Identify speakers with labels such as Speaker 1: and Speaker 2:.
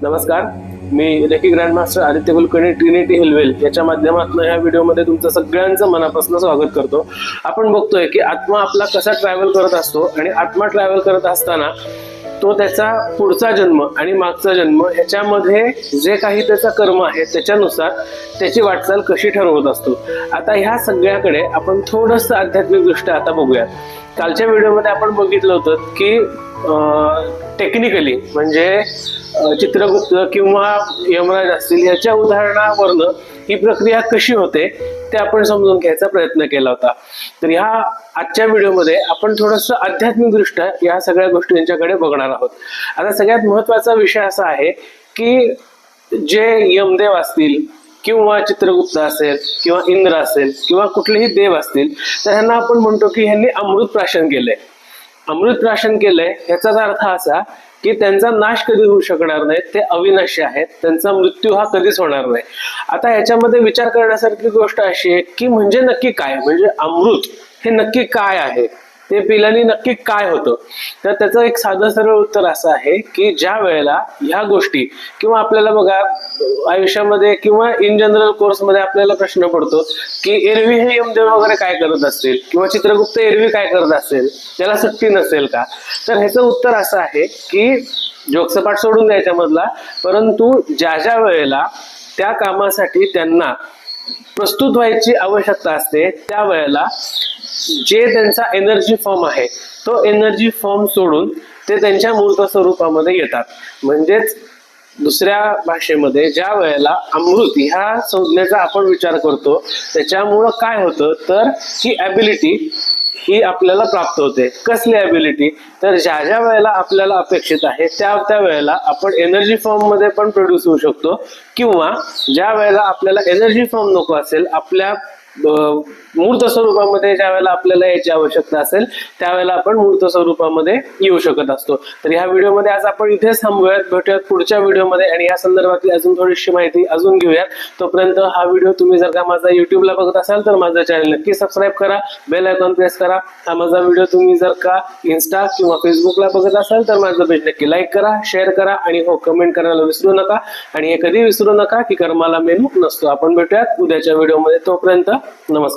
Speaker 1: नमस्कार, मी reiki grandmaster Aditya Kulkarni Trinity Hillwell याच्या माध्यमातून ह्या व्हिडिओमध्ये तुमचं सगळ्यांचं मनापासून स्वागत करतो। आपण बघतोय की आत्मा आपला कसा ट्रॅव्हल करत असतो आणि आत्मा ट्रॅव्हल करत असताना तो त्याचा पुढचा जन्म आणि मागचा जन्म याच्यामध्ये जे काही त्याचा कर्म आहे त्याच्यानुसार त्याची वाटचाल कशी ठरवत असतो। आता ह्या सगळ्याकडे आपण थोडंसं आध्यात्मिक दृष्ट्या आता बघूयात। कालच्या व्हिडिओमध्ये आपण बघितलं होतं की टेक्निकली म्हणजे चित्रगुप्त किंवा यमराज असतील याच्या उदाहरणावरनं ही प्रक्रिया कशी होते ते आपण समजून घ्यायचा प्रयत्न केला होता। तर ह्या आजच्या व्हिडिओमध्ये आपण थोडंसं आध्यात्मिक दृष्ट्या या सगळ्या गोष्टींच्याकडे बघणार आहोत। आता सगळ्यात महत्त्वाचा विषय असा आहे की जे यमदेव असतील किंवा चित्रगुप्त असेल किंवा इंद्र असेल किंवा कुठलेही देव असतील तर ह्यांना आपण म्हणतो की ह्यांनी अमृत प्राशन केलंय। अमृत प्राशन केलंय याचाच अर्थ असा की त्यांचा नाश कधी होऊ शकणार नाही, ते अविनाशी आहेत, त्यांचा मृत्यू हा कधीच होणार नाही। आता याच्यामध्ये विचार करण्यासारखी गोष्ट अशी आहे की म्हणजे नक्की काय, म्हणजे अमृत हे नक्की काय आहे, ते पिल्याने नक्की काय होतं। तर त्याचं एक साधं सरळ उत्तर असं आहे की ज्या वेळेला ह्या गोष्टी किंवा आपल्याला बघा आयुष्यामध्ये किंवा इन जनरल कोर्समध्ये आपल्याला प्रश्न पडतो की एरवी हे यमदेव वगैरे काय करत असतील किंवा चित्रगुप्त एरवी काय करत असेल, त्याला सुट्टी नसेल का। तर ह्याचं उत्तर असं आहे की जोगसपाट सोडून द्यायच्या मधला, परंतु ज्या ज्या वेळेला त्या कामासाठी त्यांना प्रस्तुत व्हायची आवश्यकता असते त्यावेळेला जे त्यांचा एनर्जी फॉर्म आहे तो एनर्जी फॉर्म सोडून ते त्यांच्या मूर्त स्वरूपामध्ये येतात। म्हणजेच दुसऱ्या भाषेमध्ये ज्या वेळेला अमृत ह्या संज्ञेचा आपण विचार करतो त्याच्यामुळं काय होतं तर ही ॲबिलिटी ही आपल्याला प्राप्त होते। कसली ॲबिलिटी तर ज्या ज्या वेळेला आपल्याला अपेक्षित आहे त्या वेळेला आपण एनर्जी फॉर्म मध्ये पण प्रोड्यूस होऊ शकतो किंवा ज्या वेळेला आपल्याला एनर्जी फॉर्म नको असेल आपल्या मूर्त स्वरूपामध्ये ज्या वेळेला आपल्याला याची आवश्यकता असेल त्यावेळेला आपण मूर्त स्वरूपामध्ये येऊ शकत असतो। तर ह्या व्हिडिओमध्ये आज आपण इथेच थांबूयात, भेटूयात पुढच्या व्हिडिओमध्ये आणि या संदर्भातली अजून थोडीशी माहिती अजून घेऊयात। तोपर्यंत हा व्हिडिओ तुम्ही जर का माझा युट्यूबला बघत असाल तर माझं चॅनल नक्की सबस्क्राईब करा, बेल आयकॉन प्रेस करा। हा माझा व्हिडिओ तुम्ही जर का इन्स्टा किंवा फेसबुकला बघत असाल तर माझं पेज नक्की लाईक करा, शेअर करा आणि हो कमेंट करायला विसरू नका। आणि हे कधी विसरू नका की कर्माला मेनू नसतो। आपण भेटूयात उद्याच्या व्हिडिओमध्ये, तोपर्यंत नमस्कार।